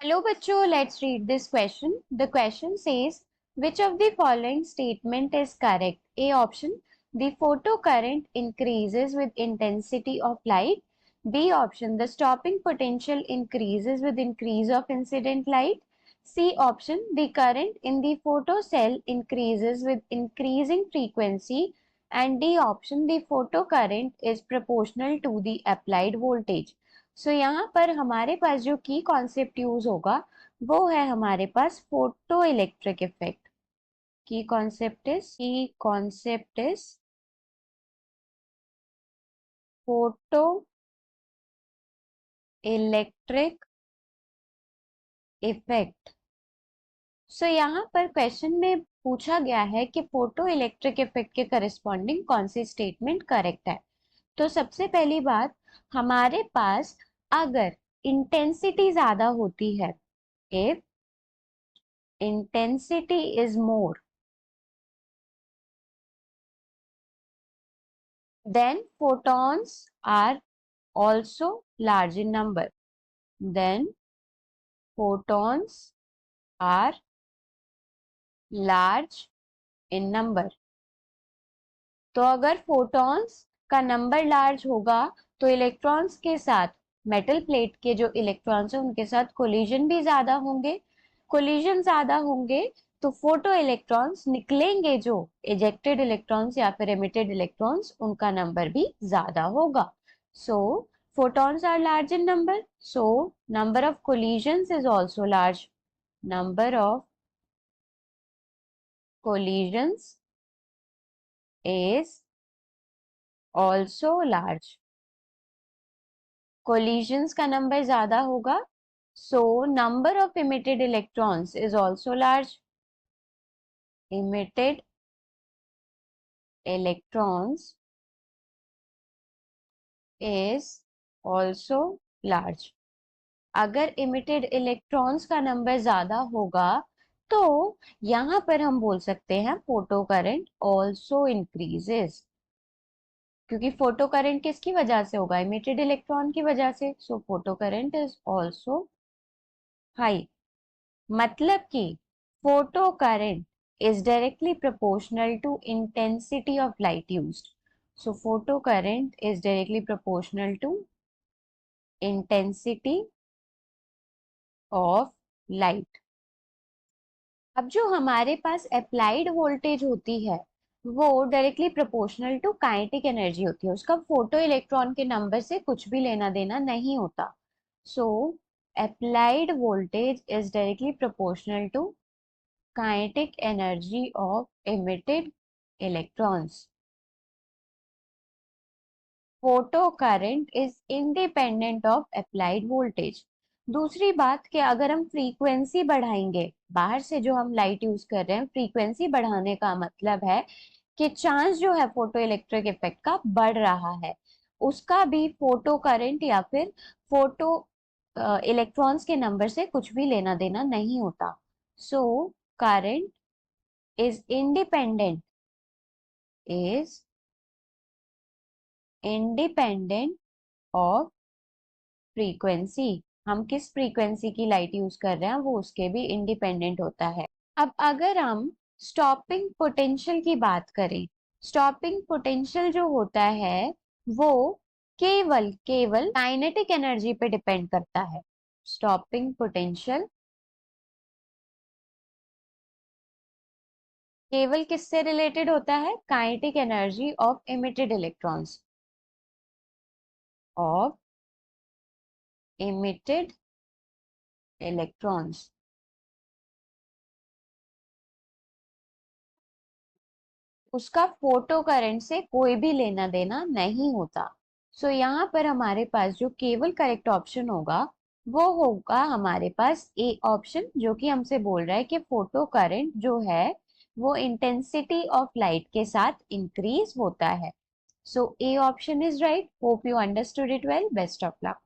Hello बच्चों, let's read this question. The question says, which of the following statement is correct? A option, the photocurrent increases with intensity of light. B option, the stopping potential increases with increase of incident light. C option, the current in the photocell increases with increasing frequency. And D option, the photocurrent is proportional to the applied voltage. सो यहाँ पर हमारे पास जो की concept use होगा वो है हमारे पास photoelectric effect. Key concept is photoelectric effect. So यहाँ पर क्वेश्चन में पूछा गया है कि फोटो इलेक्ट्रिक इफेक्ट के करस्पॉन्डिंग कौन सी स्टेटमेंट करेक्ट है। तो सबसे पहली बात, हमारे पास अगर इंटेंसिटी ज्यादा होती है, if intensity is more, then photons are also large in number. Then photons are large in number. तो अगर photons का नंबर लार्ज होगा तो इलेक्ट्रॉन्स के साथ, मेटल प्लेट के जो इलेक्ट्रॉन्स हैं उनके साथ कोलिजन भी ज्यादा होंगे। कोलिजन ज्यादा होंगे तो फोटो इलेक्ट्रॉन्स निकलेंगे, जो इजेक्टेड इलेक्ट्रॉन्स या फिर एमिटेड इलेक्ट्रॉन्स, उनका नंबर भी ज्यादा होगा। सो photons are large in number, so number of collisions is also large. Number of collisions is also large. collisions का नंबर ज्यादा होगा, so number of emitted electrons is also large. Emitted electrons is also large. अगर emitted electrons का number ज्यादा होगा तो यहां पर हम बोल सकते हैं फोटो करंट also increases, क्योंकि फोटो करंट किसकी वजह से होगा? इमिटेड इलेक्ट्रॉन की वजह से। So photo current is also high. मतलब कि photo current is directly proportional to intensity of light used. So photo current is directly proportional to intensity of light. अब जो हमारे पास अप्लाइड वोल्टेज होती है वो directly proportional to kinetic energy होती है, उसका फोटो इलेक्ट्रॉन के नंबर से कुछ भी लेना देना नहीं होता। So applied voltage is directly proportional to kinetic energy of emitted electrons. Photo current is independent of applied voltage. दूसरी बात कि अगर हम फ्रीक्वेंसी बढ़ाएंगे, बाहर से जो हम लाइट यूज कर रहे हैं, फ्रीक्वेंसी बढ़ाने का मतलब है कि चांस जो है फोटो इलेक्ट्रिक इफेक्ट का बढ़ रहा है, उसका भी फोटो करंट या फिर फोटो इलेक्ट्रॉन्स के नंबर से कुछ भी लेना देना नहीं होता। So current is independent of frequency. हम किस फ्रीक्वेंसी की लाइट यूज कर रहे हैं वो उसके भी इंडिपेंडेंट होता है। अब अगर हम स्टॉपिंग पोटेंशियल की बात करें, स्टॉपिंग पोटेंशियल जो होता है वो केवल केवल काइनेटिक एनर्जी पे डिपेंड करता है। स्टॉपिंग पोटेंशियल केवल किससे रिलेटेड होता है? Kinetic energy of emitted electrons, of emitted electrons. उसका फोटो करंट से कोई भी लेना देना नहीं होता। सो यहाँ पर हमारे पास जो केवल करेक्ट ऑप्शन होगा वो होगा हमारे पास ए ऑप्शन, जो कि हमसे बोल रहा है कि फोटो करंट जो है वो इंटेंसिटी ऑफ लाइट के साथ इंक्रीज होता है। So A option is right. Hope you understood it well. Best of luck.